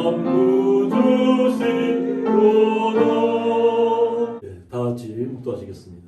참 구주시로다. 네, 다 같이 묵도하시겠습니다.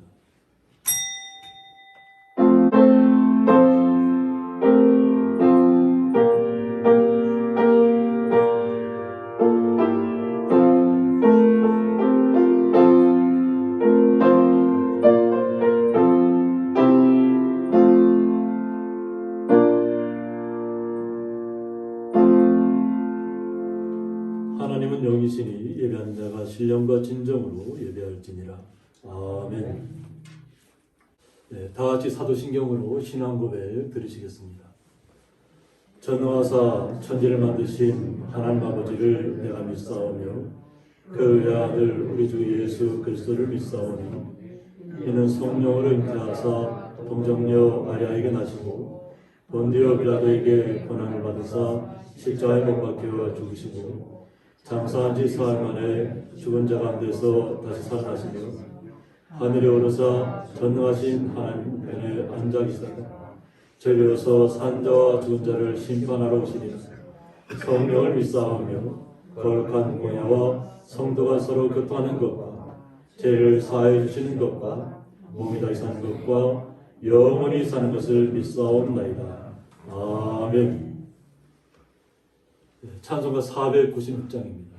하나님은 영이시니 예배하는 자가 신령과 진정으로 예배할지니라. 아멘. 네, 다 같이 사도신경으로 신앙 고백 드리시겠습니다. 전능하사 천지를 만드신 하나님 아버지를 내가 믿사오며 그 외아들 우리 주 예수 그리스도를 믿사오니 이는 성령으로 잉태하사 동정녀 마리아에게 나시고 본디오 빌라도에게 고난을 받으사 십자가에 못 박혀 죽으시고 장사한 지 사흘 만에 죽은 자 가운데서 다시 살아나시며 하늘에 오르사 전능하신 하나님 편에 앉아 계시다가 저리로서 산 자와 죽은 자를 심판하러 오시리라. 성령을 믿사오며 거룩한 공야와 성도가 서로 교통하는 것과 죄를 사하여 주시는 것과 몸이 다시 사는 것과 영원히 사는 것을 믿사옵나이다. 아멘. 찬송가 496장입니다.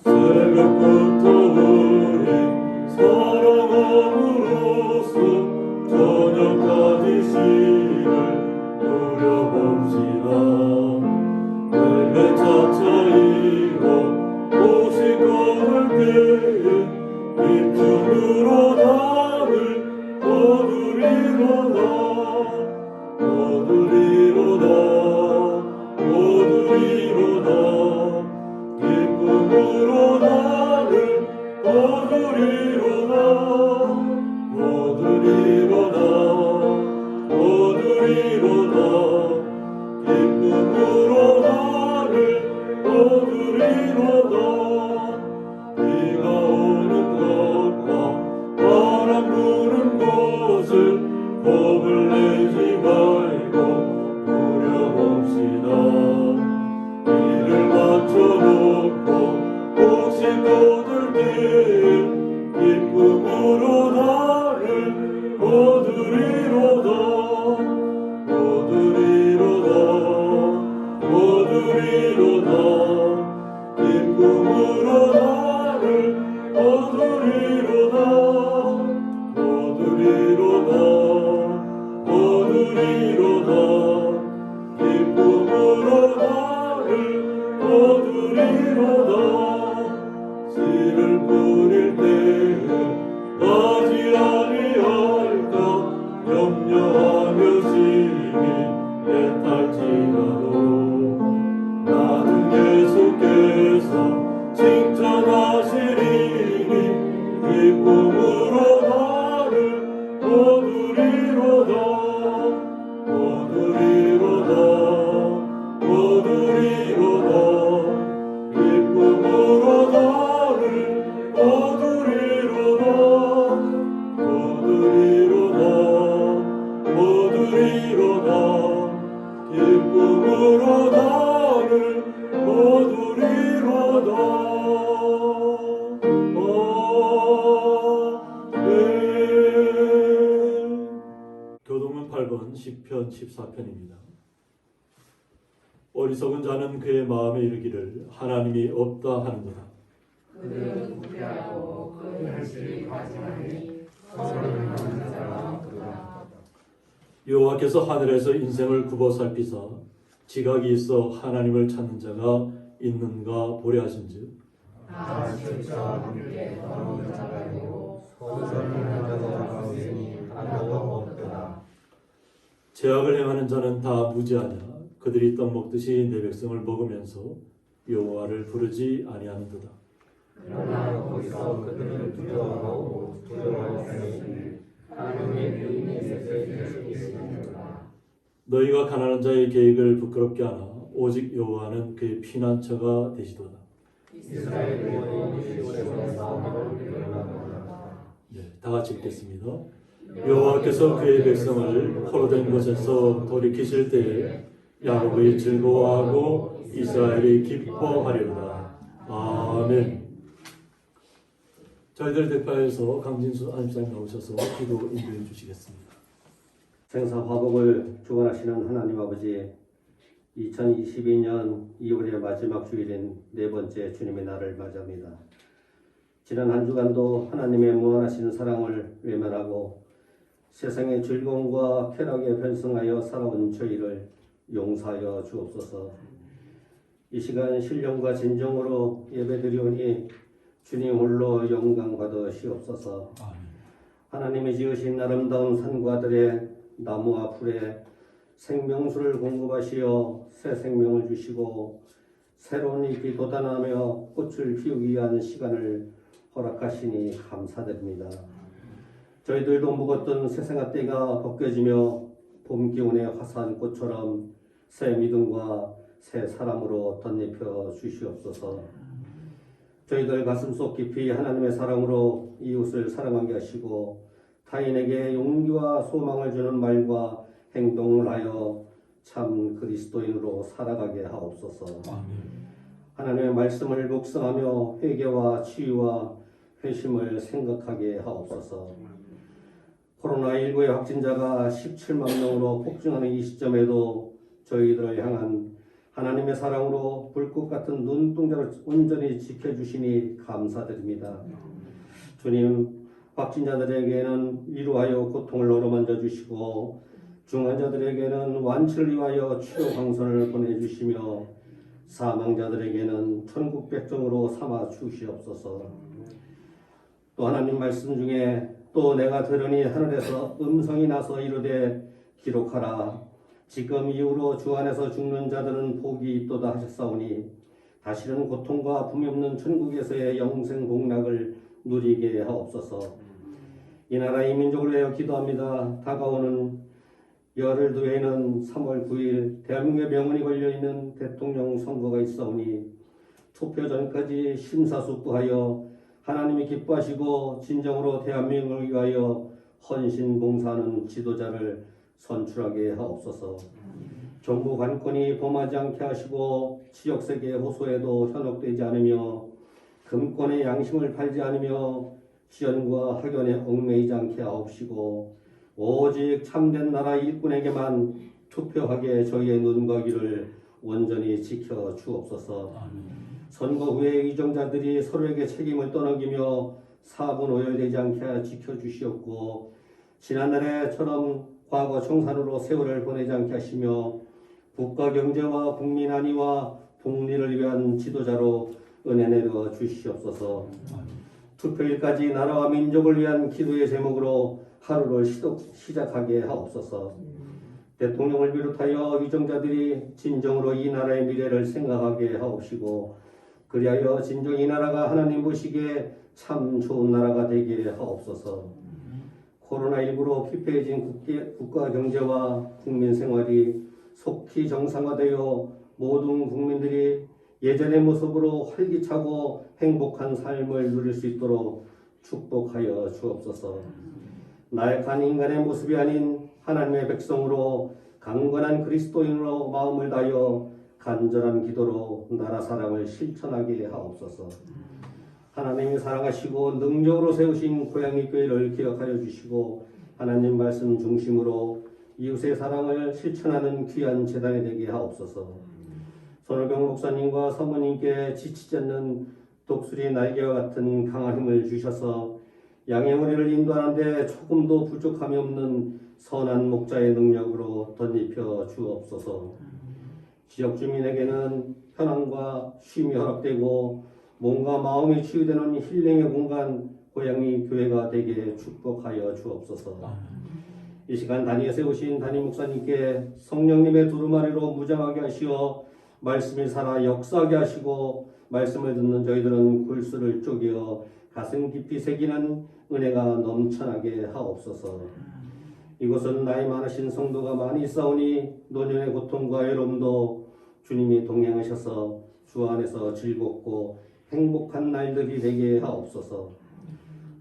새벽부터 우리 사랑함으로써 저녁까지 시를 누려봅시다. 열매 차차이고 옷이 꺼질 때에 기쁨으로 나를 거두리로다. 거두리로다. 거두리로다. 기쁨으로 나를 거두리로다. 거두리로다. 거두리로다. 기쁨으로 나를 거두리로다. 비가 오는 것과 바람 부는 것을 겁을 내지 말고 누려봅시다. 이를 맞춰놓고 혹시 거둘 때에 기쁨으로 나를 거두리로다. 거두리로다. 거두리로다. 기쁨으로 나를 거두리로다. 거두리로다. 거두리로다. 기쁨으로 나를 거두리로다. 씨를 뿌릴 때에 나지 아니할까 염려하며 심히 애탈지라도 나는 예수께서 칭찬하시리니 기쁨으로 나를 거두리로다. 거두리로다. 거두리로다. 기쁨으로 나를 거두리로다. 거두리로다. 거두리로다. 기쁨으로 나를 거두리로다. 교동문 8번 시편 14편입니다. 어리석은 자는 그의 마음에 이르기를 하나님이 없다 하는도다. 그는 부패하고 그 현실이 과장하니 선을 하는 자가 없도다. 여호와께서 하늘에서 인생을 굽어 살피사 지각이 있어 하나님을 찾는 자가 있는가 보려 하신즉 다 질서와 함께 떠오는 자가 있고 소설하는 자가 없으니 하나도 없도다. 죄악을 행하는 자는 다 무지하냐. 그들이 떡 먹듯이 내 백성을 먹으면서 여호와를 부르지 아니하는도다. 그러나 거기서 그들을 두려워하고 두려워하시니 하나님의 유인의 뜻을 있으니라. 너희가 가난한 자의 계획을 부끄럽게 하나 오직 여호와는 그의 피난처가 되시도다. 이스라엘 구원이 시온에서 싸움으로 일어나노라. 다 같이 읽겠습니다. 여호와께서 그의 백성을 포로된 곳에서 돌이키실 때에 야곱이 즐거워하고 이스라엘이 기뻐하리로다. 아멘. 저희들 대파에서 강진수 안집사님 나오셔서 기도 인도해 주시겠습니다. 생사 화복을 주관하시는 하나님 아버지, 2022년 2월의 마지막 주일인 네 번째 주님의 날을 맞이합니다. 지난 한 주간도 하나님의 무한하신 사랑을 외면하고 세상의 즐거움과 쾌락에 편승하여 살아온 저희를 용서하여 주옵소서. 이 시간 신령과 진정으로 예배드리오니 주님 홀로 영광 받으시옵소서. 하나님이 지으신 아름다운 산과 들에 나무와 풀에 생명수를 공급하시어 새 생명을 주시고 새로운 잎이 돋아나며 꽃을 피우기 위한 시간을 허락하시니 감사드립니다. 저희들도 묵었던 세상의 때가 벗겨지며 봄 기운의 화사한 꽃처럼 새 믿음과 새 사람으로 덧입혀 주시옵소서. 저희들 가슴속 깊이 하나님의 사랑으로 이웃을 사랑하게 하시고 타인에게 용기와 소망을 주는 말과 행동을 하여 참 그리스도인으로 살아가게 하옵소서. 하나님의 말씀을 묵상하며 회개와 치유와 회심을 생각하게 하옵소서. 코로나19의 확진자가 17만 명으로 폭증하는 이 시점에도 저희들을 향한 하나님의 사랑으로 불꽃 같은 눈동자를 온전히 지켜주시니 감사드립니다. 주님, 확진자들에게는 위로하여 고통을 어루만져 주시고 중환자들에게는 완치를 위하여 치료 방선을 보내주시며 사망자들에게는 천국 백성으로 삼아 주시옵소서. 또 하나님 말씀 중에 또 내가 들으니 하늘에서 음성이 나서 이르되 기록하라. 지금 이후로 주 안에서 죽는 자들은 복이 있도다 하셨사오니 다시는 고통과 분이 없는 천국에서의 영생 복락을 누리게 하옵소서. 이 나라 이 민족을 위하여 기도합니다. 다가오는 열흘 뒤에는 3월 9일 대한민국의 명운이 걸려있는 대통령 선거가 있사오니 투표 전까지 심사숙고하여 하나님이 기뻐하시고 진정으로 대한민국을 위하여 헌신봉사하는 지도자를 선출하게 하옵소서. 정부 관권이 범하지 않게 하시고 지역세계 호소에도 현혹되지 않으며 금권의 양심을 팔지 않으며 지연과 학연에 얽매이지 않게 하옵시고 오직 참된 나라 일꾼에게만 투표하게 저희의 눈과 귀를 온전히 지켜 주옵소서. 선거 후에 위정자들이 서로에게 책임을 떠넘기며 사분오열되지 않게 지켜주시옵고 지난날에처럼 과거 청산으로 세월을 보내지 않게 하시며 국가 경제와 국민 안위와 복리를 위한 지도자로 은혜 내려 주시옵소서. 투표일까지 나라와 민족을 위한 기도의 제목으로 하루를 시작하게 하옵소서. 대통령을 비롯하여 위정자들이 진정으로 이 나라의 미래를 생각하게 하옵시고 그리하여 진정 이 나라가 하나님 보시기에 참 좋은 나라가 되게 하옵소서. 코로나19로 피폐해진 국가 경제와 국민 생활이 속히 정상화되어 모든 국민들이 예전의 모습으로 활기차고 행복한 삶을 누릴 수 있도록 축복하여 주옵소서. 나약한 인간의 모습이 아닌 하나님의 백성으로 강건한 그리스도인으로 마음을 다하여 간절한 기도로 나라 사랑을 실천하게 하옵소서. 하나님이 사랑하시고 능력으로 세우신 고향의 교회를 기억하여 주시고 하나님 말씀 중심으로 이웃의 사랑을 실천하는 귀한 재단이 되게 하옵소서. 손월병 목사님과 사모님께 지치지 않는 독수리 날개와 같은 강한 힘을 주셔서 양의 머리를 인도하는데 조금도 부족함이 없는 선한 목자의 능력으로 덧입혀 주옵소서. 지역 주민에게는 편안과 쉼이 허락되고 몸과 마음이 치유되는 힐링의 공간 고향이 교회가 되게 축복하여 주옵소서. 이 시간 단위에 세우신 담임 목사님께 성령님의 두루마리로 무장하게 하시어 말씀이 살아 역사하게 하시고 말씀을 듣는 저희들은 굴수를 쪼개어 가슴 깊이 새기는 은혜가 넘쳐나게 하옵소서. 이곳은 나이 많으신 성도가 많이 있사오니 노년의 고통과 외로움도 주님이 동행하셔서 주 안에서 즐겁고 행복한 날들이 되게 하옵소서.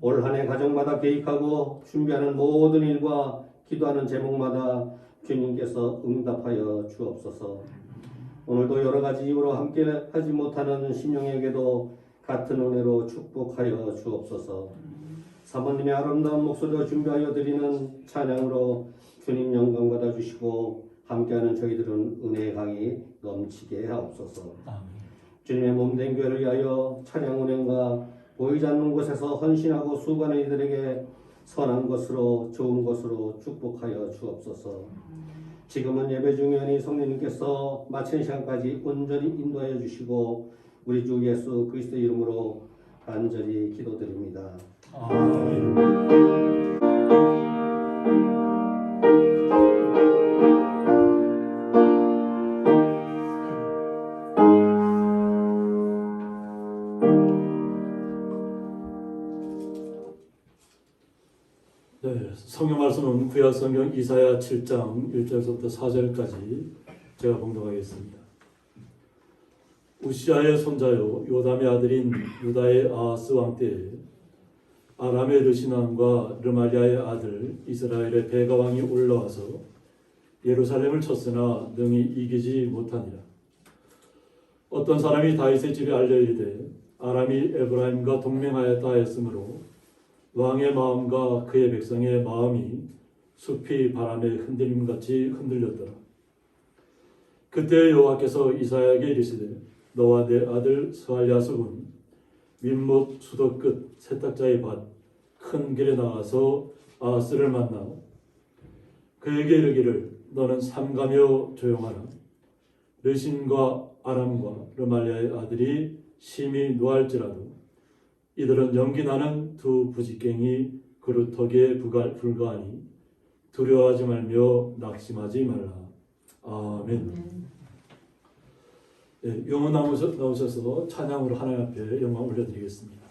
올 한 해 가정마다 계획하고 준비하는 모든 일과 기도하는 제목마다 주님께서 응답하여 주옵소서. 오늘도 여러 가지 이유로 함께 하지 못하는 심령에게도 같은 은혜로 축복하여 주옵소서. 사모님의 아름다운 목소리로 준비하여 드리는 찬양으로 주님 영광 받아 주시고 함께하는 저희들은 은혜의 강이 넘치게 하옵소서. 주님의 몸된 교회를 위하여 찬양 운행과 보이지 않는 곳에서 헌신하고 수고하는 이들에게 선한 것으로 좋은 것으로 축복하여 주옵소서. 지금은 예배 중요하니 성령님께서 마치는 시간까지 온전히 인도하여 주시고 우리 주 예수 그리스도의 이름으로 간절히 기도드립니다. 아멘. 네, 성경 말씀은 구약 성경 이사야 7장 1절부터 4절까지 제가 봉독하겠습니다. 우시아의 손자요 요담의 아들인 유다의 아하스 왕 때에 아람의 르시남과 르말리아의 아들 이스라엘의 베가 왕이 올라와서 예루살렘을 쳤으나 능히 이기지 못하니라. 어떤 사람이 다윗의 집에 알려 이르되 아람이 에브라임과 동맹하였다 하였으므로 왕의 마음과 그의 백성의 마음이 숲이 바람에 흔들림같이 흔들렸더라. 그때 여호와께서 이사야에게 이르시되 너와 내 아들 스알야습은 윗못 수도 끝 세탁자의 밭 큰 길에 나가서 아하스를 만나 그에게 이르기를 너는 삼가며 조용하라. 르신과 아람과 르말리아의 아들이 심히 노할지라도 이들은 연기 나는 두 부직갱이 그루터기에 불과하니 두려워하지 말며 낙심하지 말라. 아멘. 네, 용어 나오셔서 찬양으로 하나님 앞에 영광 올려드리겠습니다.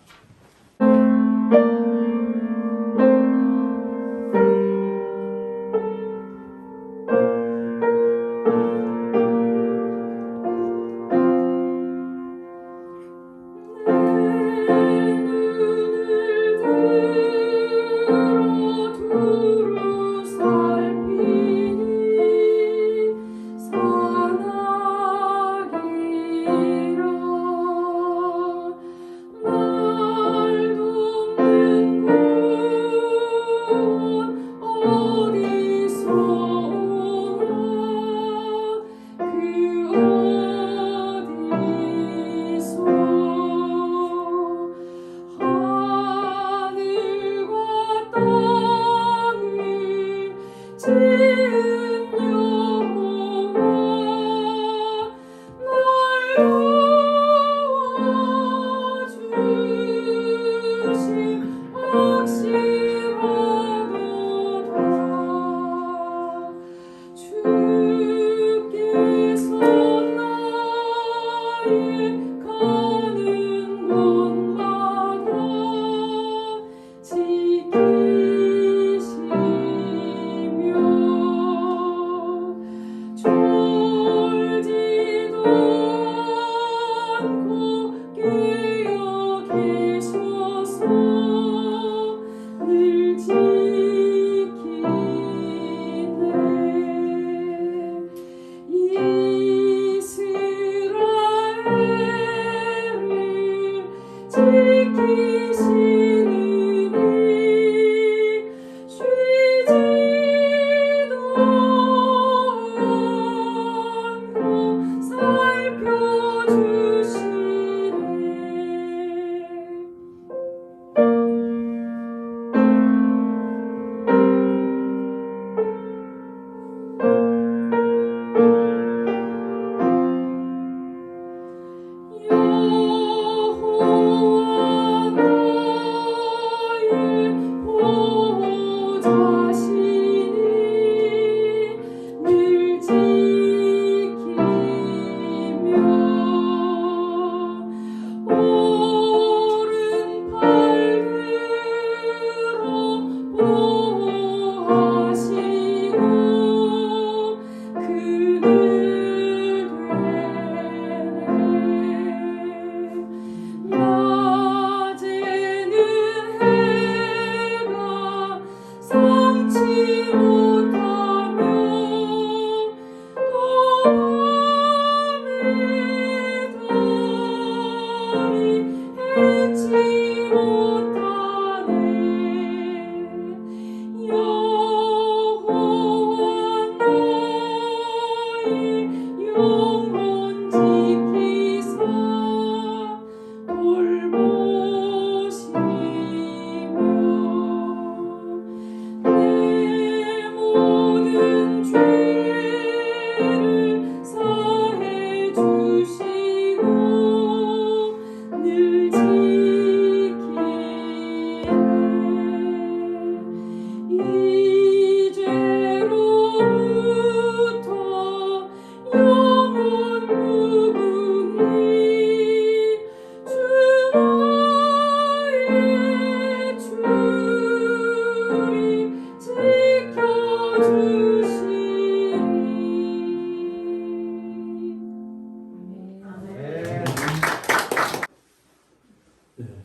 여호와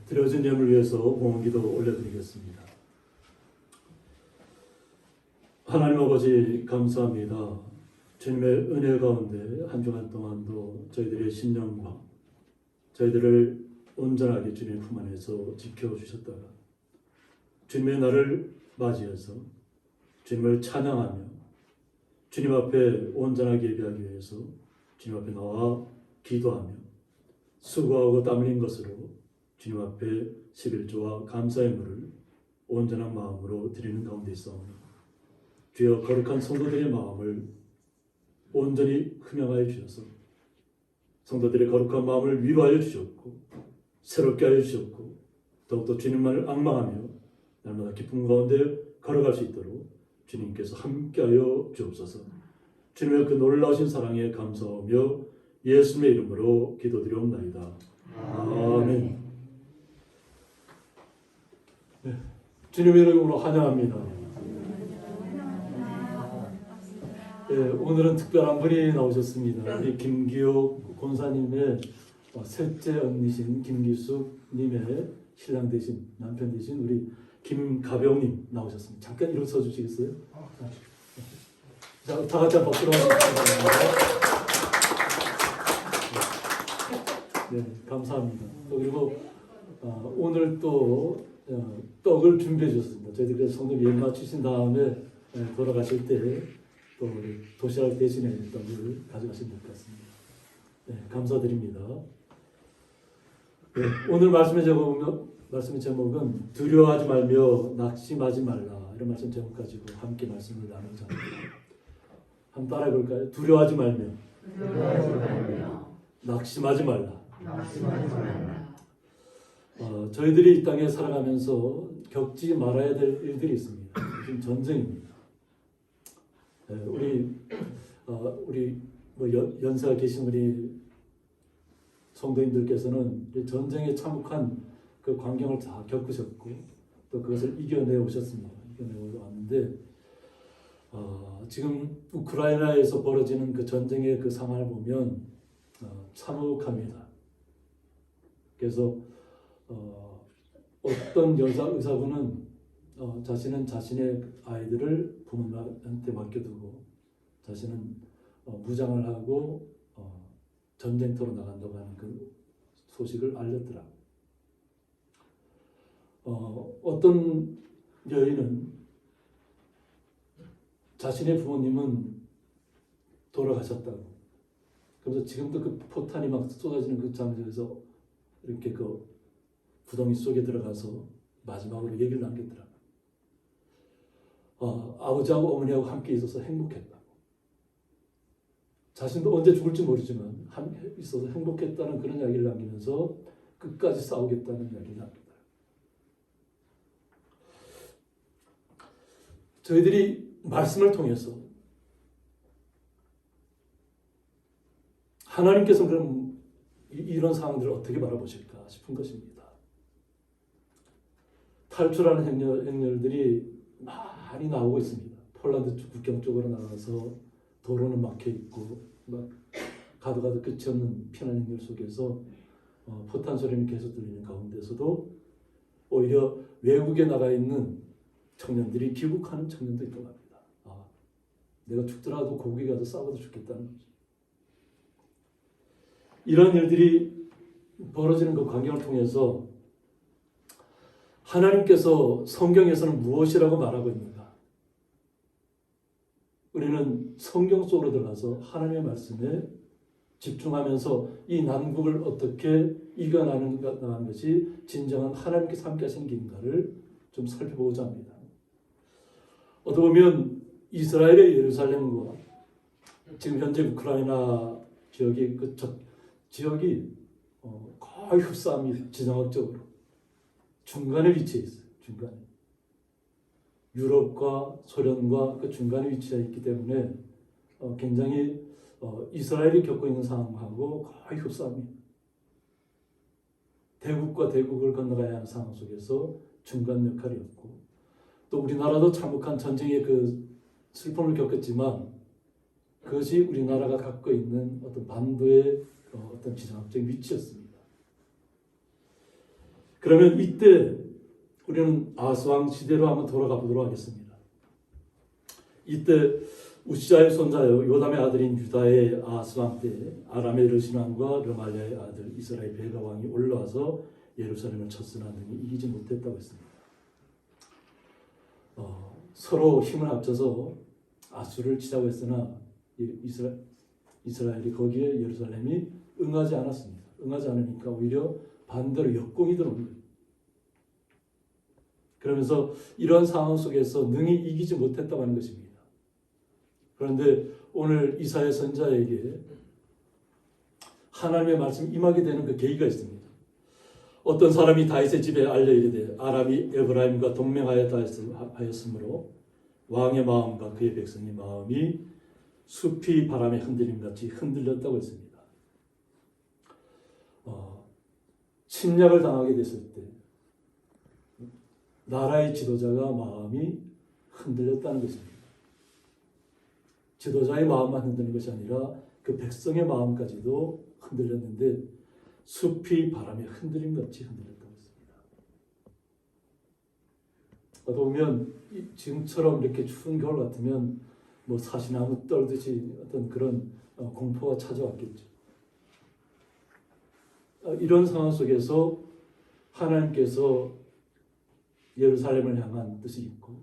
드려진 예물 위해서 봉헌기도 올려드리겠습니다. 하나님 아버지 감사합니다. 주님의 은혜 가운데 한 주간 동안도 저희들의 신령과 저희들을 온전하게 주님의 품 안에서 지켜주셨다가 주님의 날을 맞이해서 주님을 찬양하며 주님 앞에 온전하게 예배하기 위해서 주님 앞에 나와 기도하며 수고하고 땀 흘린 것으로 주님 앞에 11조와 감사의 물을 온전한 마음으로 드리는 가운데 있사오니 주여 거룩한 성도들의 마음을 온전히 흠양하여 주셔서 성도들의 거룩한 마음을 위로하여 주셨고 새롭게 하여 주셨고 더욱더 주님만을 앙망하며 날마다 기쁨 가운데 걸어갈 수 있도록 주님께서 함께하여 주옵소서. 주님의 그 놀라우신 사랑에 감사하며 예수님의 이름으로 기도드리옵나이다. 아멘. 네, 주님의 이름으로 환영합니다. 네, 오늘은 특별한 분이 나오셨습니다. 우리 김기옥 권사님의 셋째 언니신 김기숙님의 신랑 되신 남편 되신 우리 김가병님 나오셨습니다. 잠깐 일어서 주시겠어요? 자, 다 같이 한번 박수로 하겠습니다. 네, 감사합니다. 또 그리고 오늘 또 떡을 준비해 주셨습니다. 저희들이 성령 예물 마치신 다음에 돌아가실 때 또 우리 도시락 대신에 떡을 가져가시면 될 것 같습니다. 네, 감사드립니다. 네, 오늘 말씀의 제목은 두려워하지 말며 낙심하지 말라 이런 말씀 제목 가지고 함께 말씀을 나누자 합니다. 한번 따라해 볼까요? 두려워하지 말며 낙심하지 말라. 저희들이 이 땅에 살아가면서 겪지 말아야 될 일들이 있습니다. 지금 전쟁입니다. 우리 연세가 계신 우리 성도님들께서는 전쟁에 참혹한 그 광경을 다 겪으셨고 또 그것을 이겨내 오셨습니다. 이겨내 왔는데 지금 우크라이나에서 벌어지는 그 전쟁의 그 상황을 보면 참혹합니다. 그래서 어떤 여자 의사분은 자신은 자신의 아이들을 부모님한테 맡겨두고 자신은 무장을 하고 전쟁터로 나간다고 하는 그 소식을 알렸더라. 어떤 여인은 자신의 부모님은 돌아가셨다고. 그래서 지금도 그 포탄이 막 쏟아지는 그 장소에서 이렇게 그 구덩이 속에 들어가서 마지막으로 얘기를 남겼더라. 아버지하고 어머니하고 함께 있어서 행복했다고. 자신도 언제 죽을지 모르지만 함께 있어서 행복했다는 그런 이야기를 남기면서 끝까지 싸우겠다는 이야기를 남겼다. 저희들이 말씀을 통해서 하나님께서 그럼 이런 상황들을 어떻게 바라보실까 싶은 것입니다. 탈출하는 행렬들이 많이 나오고 있습니다. 폴란드 국경 쪽으로 나가서 도로는 막혀 있고 막 가도 끝이 없는 피난 행렬 속에서 포탄 소리는 계속 들리는 가운데서도 오히려 외국에 나가 있는 청년들이 귀국하는 청년도 있다고 합니다. 내가 죽더라도 고국에 가서 싸워도 죽겠다는 거죠. 이런 일들이 벌어지는 그 광경을 통해서 하나님께서 성경에서는 무엇이라고 말하고 있는가? 우리는 성경 속으로 들어가서 하나님의 말씀에 집중하면서 이 난국을 어떻게 이겨나가는 것이 진정한 하나님께서 함께 하시는 길인가를 좀 살펴보고자 합니다. 어떻게 보면 이스라엘의 예루살렘과 지금 현재 우크라이나 지역이 지역이 거의 흡사합니다. 지정학적으로 중간에 위치해 있어요. 중간에 유럽과 소련과 그 중간에 위치해 있기 때문에 굉장히 이스라엘이 겪고 있는 상황하고 거의 흡사합니다. 대국과 대국을 건너가야 하는 상황 속에서 중간 역할이었고, 또 우리나라도 참혹한 전쟁의 그 슬픔을 겪었지만 그것이 우리나라가 갖고 있는 어떤 반도의 어떤 지정학적 위치였습니다. 그러면 이때 우리는 아스왕 시대로 한번 돌아가 보도록 하겠습니다. 이때 우시아의 손자요 요담의 아들인 유다의 아스왕 때 아람의 르신왕과 르말리아의 아들 이스라엘 베가 왕이 올라와서 예루살렘을 쳤으나 능히 이기지 못했다고 했습니다. 서로 힘을 합쳐서 아수를 치자고 했으나 이스라엘이 거기에 예루살렘이 응하지 않았습니다. 응하지 않으니까 오히려 반대로 역공이 들어온 거예요. 그러면서 이런 상황 속에서 능히 이기지 못했다고 하는 것입니다. 그런데 오늘 이사야 선지자에게 하나님의 말씀이 임하게 되는 그 계기가 있습니다. 어떤 사람이 다윗의 집에 알려 이르되 아람이 에브라임과 동맹하였으므로 왕의 마음과 그의 백성의 마음이 숲이 바람에 흔들림같이 흔들렸다고 했습니다. 침략을 당하게 됐을 때 나라의 지도자가 마음이 흔들렸다는 것입니다. 지도자의 마음만 흔드는 것이 아니라 그 백성의 마음까지도 흔들렸는데 숲이 바람에 흔들림같이 흔들렸다고 했습니다. 어떻게 보면 지금처럼 이렇게 추운 겨울 같으면 뭐 사시나무 떨듯이 어떤 그런 공포가 찾아왔겠죠. 이런 상황 속에서 하나님께서 예루살렘을 향한 뜻이 있고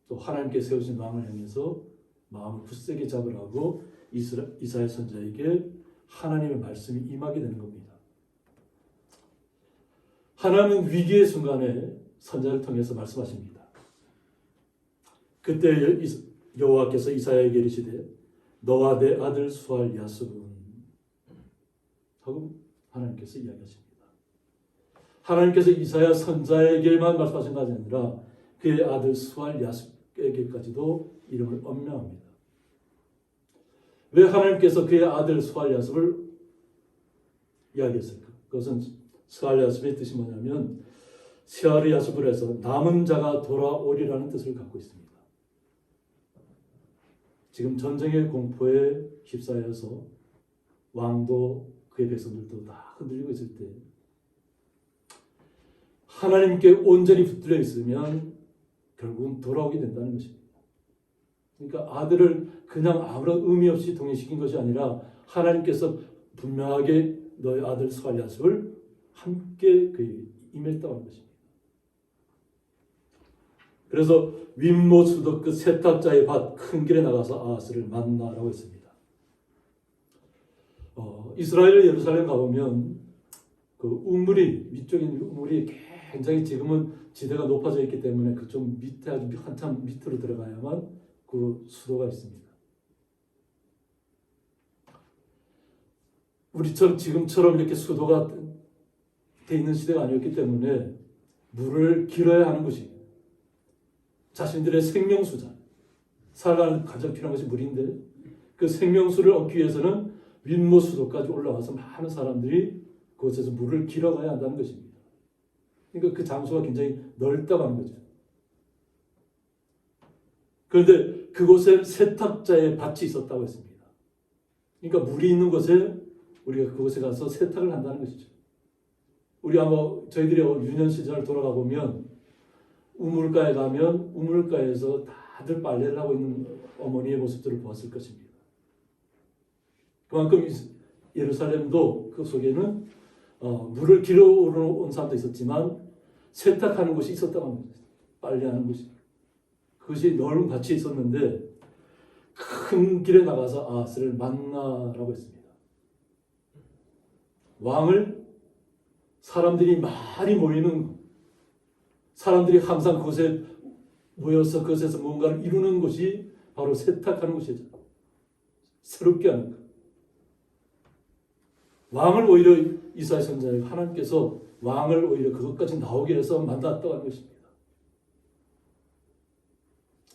또 하나님께 세우신 왕을 향해서 마음을 굳세게 잡으라고 이사야 선지자에게 하나님의 말씀이 임하게 되는 겁니다. 하나님은 위기의 순간에 선지자를 통해서 말씀하십니다. 그때 여호와께서 이사야에게 이르시되 너와 내 아들 수알 야숲은 하고 하나님께서 이야기하십니다. 하나님께서 이사야 선지자에게만 말씀하신 것이 아니라 그의 아들 수알 야숲에게까지도 이름을 엄명합니다. 왜 하나님께서 그의 아들 수알 야숲을 이야기했을까? 그것은 수알 야숲의 뜻이 뭐냐면 시아르 야숲을 해서 남은 자가 돌아오리라는 뜻을 갖고 있습니다. 지금 전쟁의 공포에 휩싸여서 왕도 그의 백성들도 다 흔들리고 있을 때 하나님께 온전히 붙들려 있으면 결국은 돌아오게 된다는 것입니다. 그러니까 아들을 그냥 아무런 의미 없이 동행시킨 것이 아니라 하나님께서 분명하게 너의 아들 수알 야숲을 함께 그에게 임했다고 하는 것입니다. 그래서 윗모 수도 그 세탁자의 밭 큰 길에 나가서 아하스를 만나라고 했습니다. 이스라엘 예루살렘 가보면 그 우물이 위쪽에 있는 우물이 굉장히 지금은 지대가 높아져 있기 때문에 그 좀 밑에 아주 한참 밑으로 들어가야만 그 수도가 있습니다. 우리처럼 지금처럼 이렇게 수도가 돼 있는 시대가 아니었기 때문에 물을 길어야 하는 것이 자신들의 생명수자 살아가는 가장 필요한 것이 물인데 그 생명수를 얻기 위해서는 윗모 수도까지 올라와서 많은 사람들이 그곳에서 물을 길어가야 한다는 것입니다. 그러니까 그 장소가 굉장히 넓다고 하는 거죠. 그런데 그곳에 세탁자의 밭이 있었다고 했습니다. 그러니까 물이 있는 곳에 우리가 그곳에 가서 세탁을 한다는 것이죠. 우리 아마 저희들이 유년 시절 돌아가 보면 우물가에 가면 우물가에서 다들 빨래를 하고 있는 어머니의 모습들을 보았을 것입니다. 그만큼 예루살렘도 그 속에는 물을 길어 온 사람도 있었지만 세탁하는 곳이 있었다고 합니다. 빨래하는 곳이. 그것이 넓은 밭이 있었는데 큰 길에 나가서 아하스를 만나라고 했습니다. 왕을 사람들이 많이 모이는, 사람들이 항상 그곳에 모여서 그것에서 뭔가를 이루는 곳이 바로 세탁하는 곳이죠. 새롭게 하는 것. 왕을 오히려 이사야 선지자가 하나님께서 왕을 오히려 그것까지 나오게 해서 만났다고 하는 것입니다.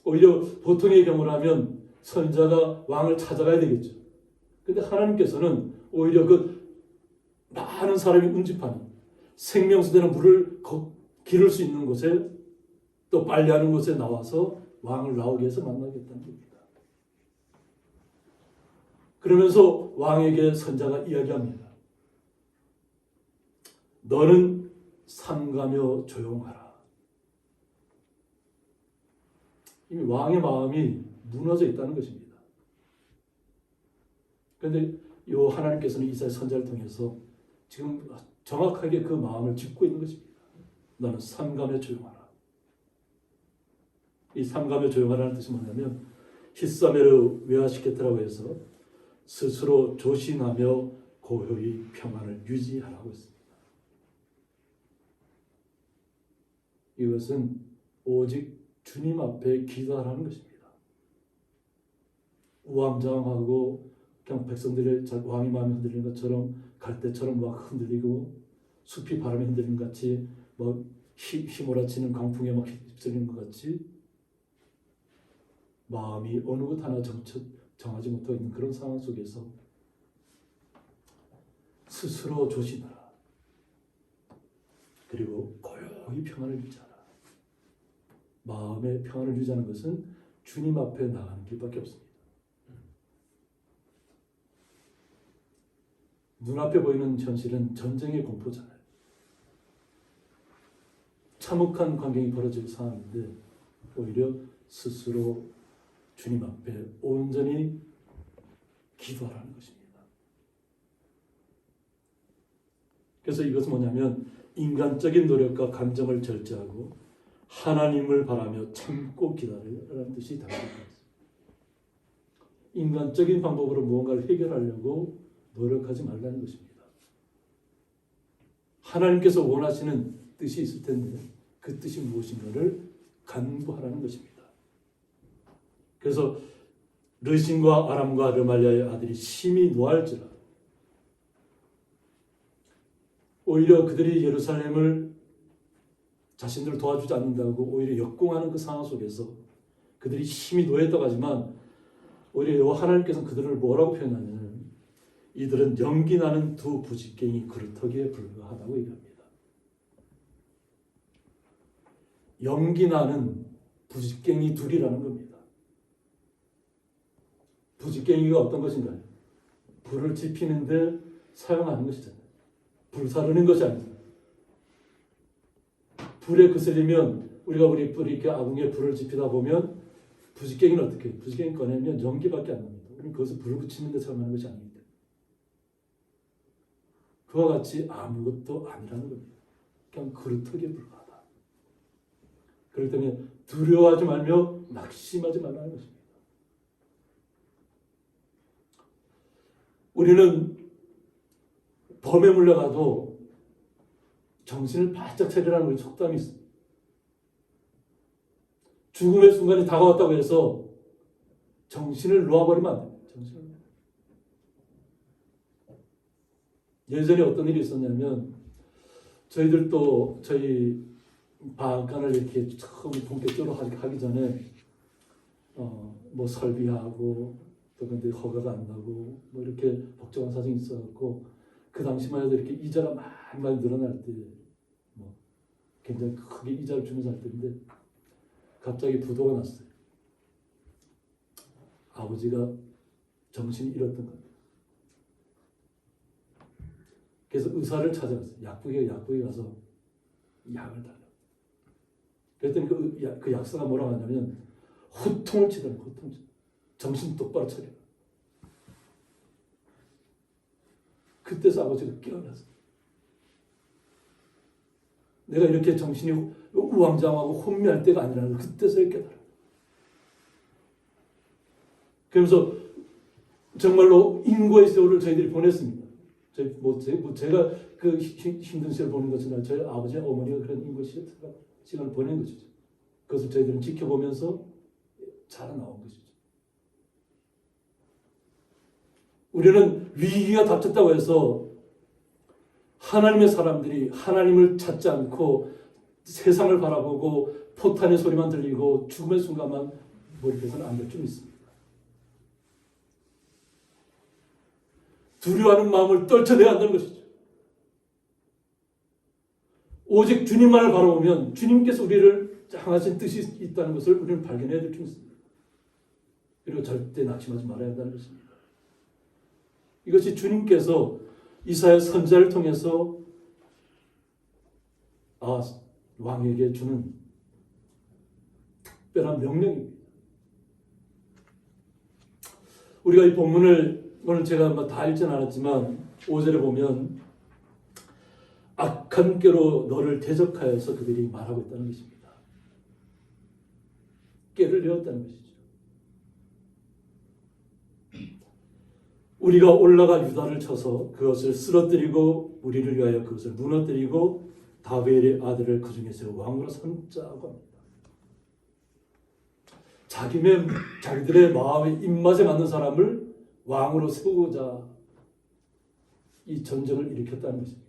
오히려 보통의 경우라면 선지자가 왕을 찾아가야 되겠죠. 근데 하나님께서는 오히려 그 많은 사람이 운집하는 생명수되는 물을 기를 수 있는 곳에 또 빨래하는 곳에 나와서 왕을 나오게 해서 만나겠다는 겁니다. 그러면서 왕에게 선지자가 이야기합니다. 너는 삼가며 조용하라. 이미 왕의 마음이 무너져 있다는 것입니다. 그런데 이 하나님께서는 이사야 선지자를 통해서 지금 정확하게 그 마음을 짚고 있는 것입니다. 너는 삼가며 조용하라. 이 삼가며 조용하라는 뜻이 뭐냐면 히사메르 외화시켰다라고 해서 스스로 조심하며 고요히 평안을 유지하라고 했습니다. 이것은 오직 주님 앞에 기도하라는 것입니다. 우왕좌왕하고 그냥 백성들의 왕의 마음이 흔들리는 것처럼 갈대처럼 막 흔들리고 숲이 바람에 흔들리는 것 같이 뭐 휘몰아치는 강풍에 막 휩쓸리는 것 같이 마음이 어느 것 하나 정하지 못하고 있는 그런 상황 속에서 스스로 조심하라. 그리고 고요히 평안을 유지하라. 마음의 평안을 유지하는 것은 주님 앞에 나가는 길밖에 없습니다. 눈앞에 보이는 현실은 전쟁의 공포잖아요. 참혹한 광경이 벌어질 상황인데 오히려 스스로 주님 앞에 온전히 기도하라는 것입니다. 그래서 이것은 뭐냐면 인간적인 노력과 감정을 절제하고 하나님을 바라며 참고 기다리라는 뜻이 담겨 있습니다. 인간적인 방법으로 무언가를 해결하려고 노력하지 말라는 것입니다. 하나님께서 원하시는 뜻이 있을 텐데 그 뜻이 무엇인가를 간구하라는 것입니다. 그래서 르신과 아람과 르말리아의 아들이 심히 노할지라 오히려 그들이 예루살렘을 자신들을 도와주지 않는다고 오히려 역공하는 그 상황 속에서 그들이 심히 노했다고 하지만 오히려 하나님께서는 그들을 뭐라고 표현하냐면 이들은 연기나는 두 부직갱이 그루터기에 불과하다고 얘기합니다. 연기나는 부직갱이 둘이라는 겁니다. 부직갱이가 어떤 것인가요? 불을 지피는데 사용하는 것이잖아요. 불사르는 것이 아닙니다. 불에 거슬리면 우리가 불이 이렇게 아궁이에 불을 지피다 보면 부직갱이는 어떻게 해요? 부직갱이 꺼내면 연기밖에 안 납니다. 우리는 그것을 불을 붙이는 데 사용하는 것이 아닙니다. 그와 같이 아무것도 아니라는 겁니다. 그냥 그루터기에 불과하다. 그렇기 때문에 두려워하지 말며 낙심하지 말라는 것입니다. 우리는 범에 물려가도 정신을 바짝 차리라는 우리 속담이 있습니다. 죽음의 순간이 다가왔다고 해서 정신을 놓아버리면 안 됩니다. 정신을. 예전에 어떤 일이 있었냐면 저희들도 저희 방앗간을 이렇게 처음 본격적으로 하기 전에 뭐 설비하고 또 근데 허가가 안 나고 뭐 이렇게 복잡한 사정이 있어갖고 그 당시만 해도 이렇게 이자가 많이 늘어날 때 뭐 굉장히 크게 이자를 주면서 할 때인데 갑자기 부도가 났어요. 아버지가 정신이 잃었던 겁니다. 그래서 의사를 찾아갔어요. 약국에 가서 약을 달라고. 그랬더니 그 약사가 뭐라고 하냐면 호통을 치더라고요. 호통을 치더라고요. 정신 똑바로 차려. 그때서 아버지가 깨어났어요. 내가 이렇게 정신이 우왕좌왕하고 혼미할 때가 아니라는 걸 그때서야 깨달아요. 그러면서 정말로 인고의 세월을 저희들이 보냈습니다. 제가 그 힘든 세월 보낸 것은 저희 아버지, 어머니가 그런 인고 시간을 보낸 것이죠. 그것을 저희들은 지켜보면서 자라나온 것이죠. 우리는 위기가 닥쳤다고 해서 하나님의 사람들이 하나님을 찾지 않고 세상을 바라보고 포탄의 소리만 들리고 죽음의 순간만 몰입해서는 안 될 줄 믿습니다. 두려워하는 마음을 떨쳐내야 한다는 것이죠. 오직 주님만을 바라보면 주님께서 우리를 향하신 뜻이 있다는 것을 우리는 발견해야 될 줄 믿습니다. 그리고 절대 낙심하지 말아야 한다는 것입니다. 이것이 주님께서 이사야 선지자를 통해서 왕에게 주는 특별한 명령입니다. 우리가 이 본문을 오늘 제가 다 읽지는 않았지만 5절에 보면 악한 꾀로 너를 대적하여서 그들이 말하고 있다는 것입니다. 꾀를 내었다는 것이죠. 우리가 올라가 유다를 쳐서 그것을 쓰러뜨리고 우리를 위하여 그것을 무너뜨리고 다윗의 아들을 그 중에서 왕으로 삼자고 합니다. 자기들의 마음의 입맛에 맞는 사람을 왕으로 세우고자 이 전쟁을 일으켰다는 것입니다.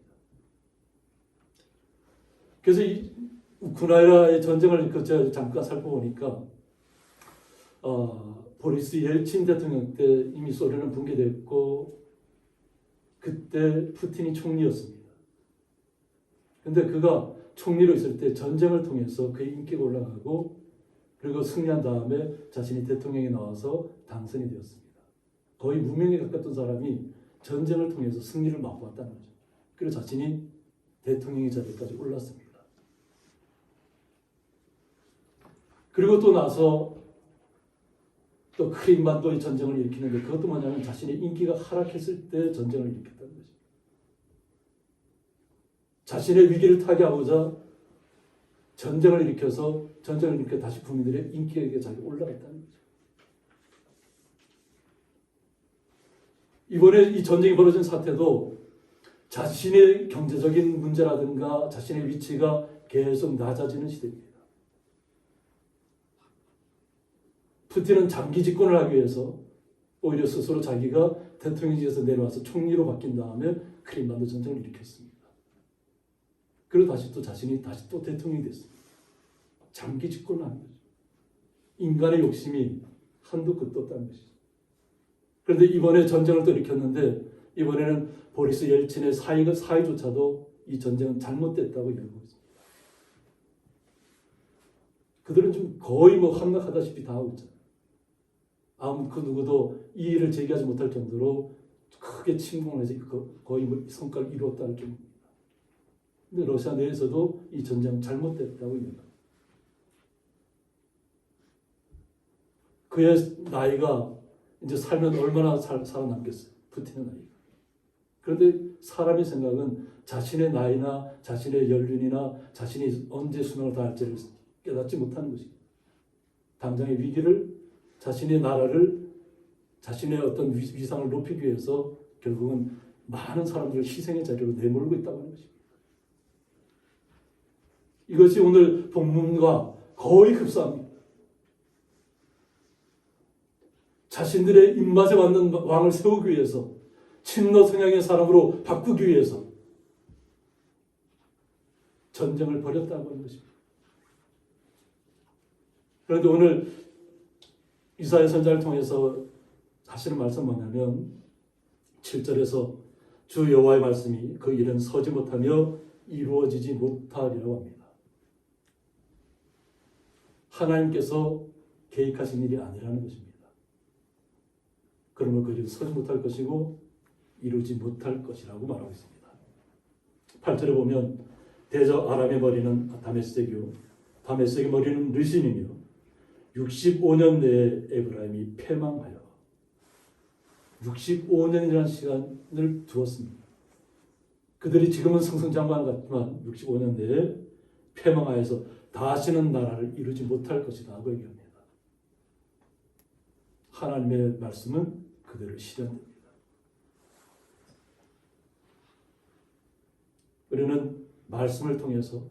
그래서 이 우크라이나의 전쟁을 제가 잠깐 살펴보니까 보리스 옐친 대통령 때 이미 소련은 붕괴됐고 그때 푸틴이 총리였습니다. 근데 그가 총리로 있을 때 전쟁을 통해서 그의 인기가 올라가고 그리고 승리한 다음에 자신이 대통령에 나와서 당선이 되었습니다. 거의 무명에 가깝던 사람이 전쟁을 통해서 승리를 맛보았다는 거죠. 그리고 자신이 대통령의 자리까지 올랐습니다. 그리고 또 나서 또 크림반도의 전쟁을 일으키는데 그것도 뭐냐면 자신의 인기가 하락했을 때 전쟁을 일으켰다는 거죠. 자신의 위기를 타개하고자 전쟁을 일으켜 다시 국민들의 인기에게 자기 올라갔다는 거죠. 이번에 이 전쟁이 벌어진 사태도 자신의 경제적인 문제라든가 자신의 위치가 계속 낮아지는 시대입니다. 푸틴은 장기 집권을 하기 위해서 오히려 스스로 자기가 대통령직에서 내려와서 총리로 바뀐 다음에 크림반도 전쟁을 일으켰습니다. 그리고 자신이 다시 또 대통령이 됐습니다. 장기 집권을 한 거죠. 인간의 욕심이 한도 끝도 없다는 것이죠. 그런데 이번에 전쟁을 또 일으켰는데 이번에는 보리스 옐친의 사위조차도 이 전쟁은 잘못됐다고 이야기하고 있습니다. 그들은 좀 거의 함락하다시피 다 하고 있잖아요. 그 누구도 이 일을 제기하지 못할 정도로 크게 침공을 해서 거의 성과를 이루었다는 정도입니다. 근데 러시아 내에서도 이 전쟁은 잘못됐다고 얘기합니다. 그의 나이가 이제 살면 얼마나 살아남겠어요? 푸틴의 나이가. 그런데 사람의 생각은 자신의 나이나 자신의 연륜이나 자신이 언제 수명을 다할지를 깨닫지 못하는 것입니다. 당장의 위기를 자신의 나라를 자신의 어떤 위상을 높이기 위해서 결국은 많은 사람들을 희생의 자리로 내몰고 있다고 하는 것입니다. 이것이 오늘 본문과 거의 흡사합니다. 자신들의 입맛에 맞는 왕을 세우기 위해서 친러 성향의 사람으로 바꾸기 위해서 전쟁을 벌였다고 하는 것입니다. 그런데 오늘 이사야 선지자를 통해서 하시는 말씀은 뭐냐면 7절에서 주 여호와의 말씀이 그 일은 서지 못하며 이루어지지 못하리라고 합니다. 하나님께서 계획하신 일이 아니라는 것입니다. 그러면 그 일은 서지 못할 것이고 이루지 못할 것이라고 말하고 있습니다. 8절에 보면 대저 아람의 머리는 다메섹이요 다메섹의 머리는 르신이며 65년 내에 에브라임이 패망하여 65년이라는 시간을 두었습니다. 그들이 지금은 승승장구하는 것 같지만 65년 내에 패망하여서 다시는 나라를 이루지 못할 것이다 하고 얘기합니다. 하나님의 말씀은 그대로 실현됩니다. 우리는 말씀을 통해서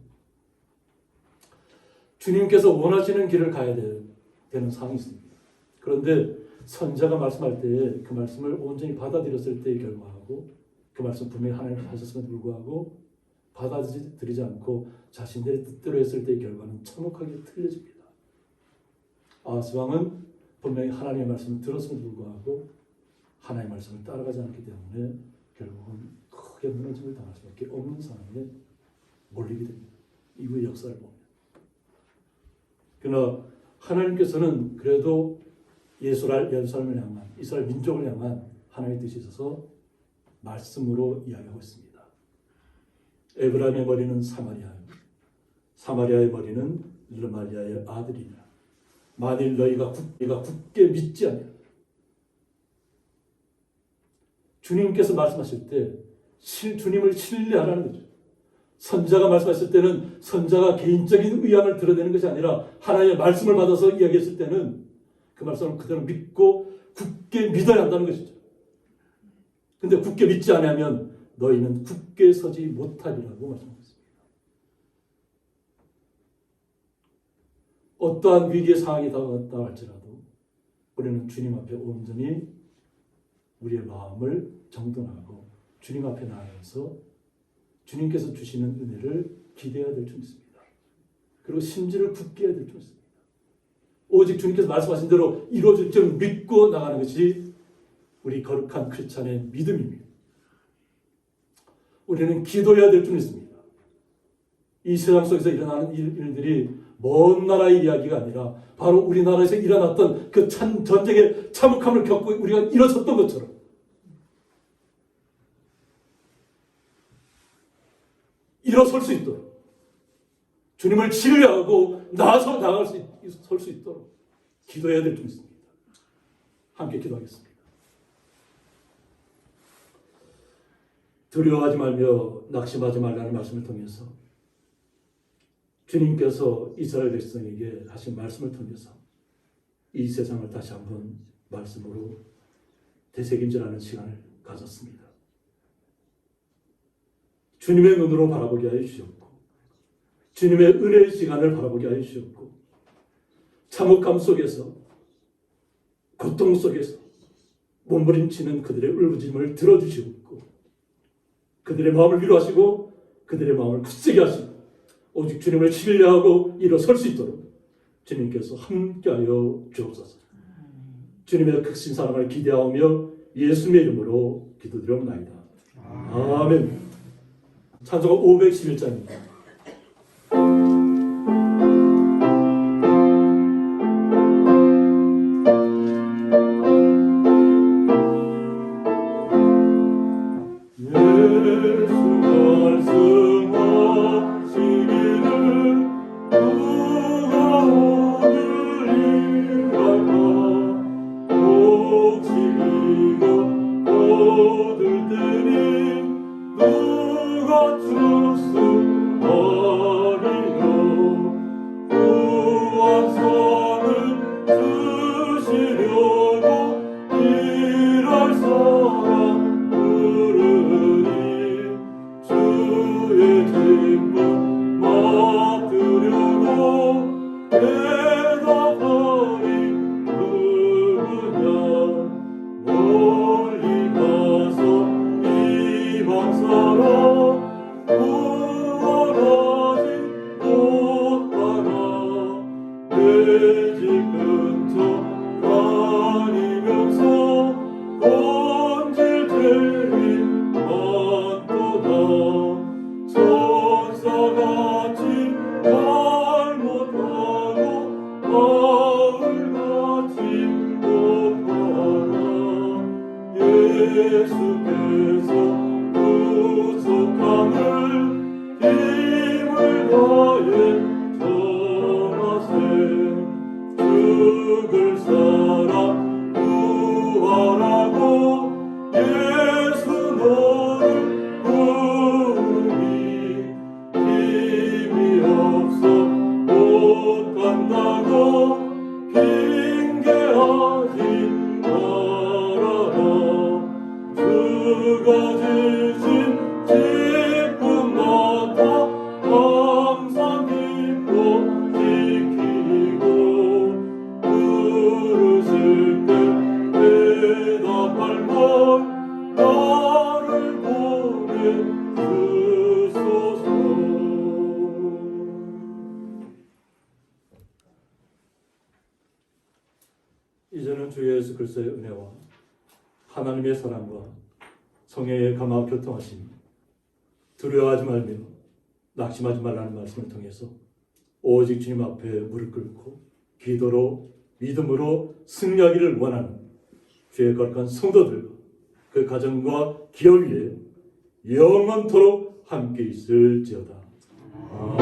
주님께서 원하시는 길을 가야 되는 상황이 있습니다. 그런데 선자가 말씀할 때 그 말씀을 온전히 받아들였을 때의 결과하고 그 말씀 분명히 하나님 하셨음에도 불구하고 받아들이지 않고 자신들의 뜻대로 했을 때의 결과는 참혹하게 틀려집니다. 아하스 왕은 분명히 하나님의 말씀을 들었음에도 불구하고 하나님의 말씀을 따라가지 않기 때문에 결국은 크게 무너짐을 당할 수밖에 없는 상황에 몰리게 됩니다. 이후의 역사를 보면. 그러나 하나님께서는 그래도 예루살렘을 향한 이스라엘 민족을 향한 하나님의 뜻이 있어서 말씀으로 이야기하고 있습니다. 에브라임의 머리는 사마리아의 머리는 르말리아의 아들이라. 만일 너희가 굳게 믿지 않으면 주님께서 말씀하실 때 주님을 신뢰하라는 거죠. 선자가 말씀하실 때는 선자가 개인적인 의향을 드러내는 것이 아니라 하나님의 말씀을 받아서 이야기했을 때는 그 말씀을 그대로 믿고 굳게 믿어야 한다는 것이죠. 근데 굳게 믿지 않으면 너희는 굳게 서지 못하리라고 말씀하셨습니다. 어떠한 위기의 상황이 다가왔다 할지라도 우리는 주님 앞에 온전히 우리의 마음을 정돈하고 주님 앞에 나아가서 주님께서 주시는 은혜를 기대해야 될 줄 믿습니다. 그리고 심지를 굳게 해야 될 줄 믿습니다. 오직 주님께서 말씀하신 대로 이루어질 줄 믿고 나가는 것이 우리 거룩한 크리스찬의 믿음입니다. 우리는 기도해야 될 줄 믿습니다. 이 세상 속에서 일어나는 일들이 먼 나라의 이야기가 아니라 바로 우리나라에서 일어났던 그 전쟁의 참혹함을 겪고 우리가 일어섰던 것처럼 일어설 수 있도록 주님을 신뢰하고 나아서 설 수 있도록 기도해야 될 줄 믿습니다. 함께 기도하겠습니다. 두려워하지 말며 낙심하지 말라는 말씀을 통해서 주님께서 이스라엘 백성에게 하신 말씀을 통해서 이 세상을 다시 한번 말씀으로 되새김질하는 시간을 가졌습니다. 주님의 눈으로 바라보게 하여 주셨고 주님의 은혜의 시간을 바라보게 하여 주셨고 참혹함 속에서 고통 속에서 몸부림치는 그들의 울부짖음을 들어주시고 그들의 마음을 위로하시고 그들의 마음을 굳세게 하시고 오직 주님을 신뢰하고 일어설 수 있도록 주님께서 함께하여 주옵소서. 주님의 극신 사랑을 기대하며 예수님의 이름으로 기도드리옵나이다. 아멘. 찬송가 511장입니다. 예수께서 구속함을 힘을 다해 전하세 죽을 사람 부활하고 예수 너를 만나고 핑계하지 말아라. 주가 주신 직분마다 항상 믿고 지키고 부르실 때 대답할 것 나를 보내주소서. 이제는 주 예수 그리스도의 은혜와 하나님의 사랑과 성령의 감화 교통하심이 두려워하지 말며 낙심하지 말라는 말씀을 통해서 오직 주님 앞에 무릎 꿇고 기도로 믿음으로 승리하기를 원하는 주의 거룩한 성도들과 그 가정과 기업 위에 영원토록 함께 있을지어다. 아멘.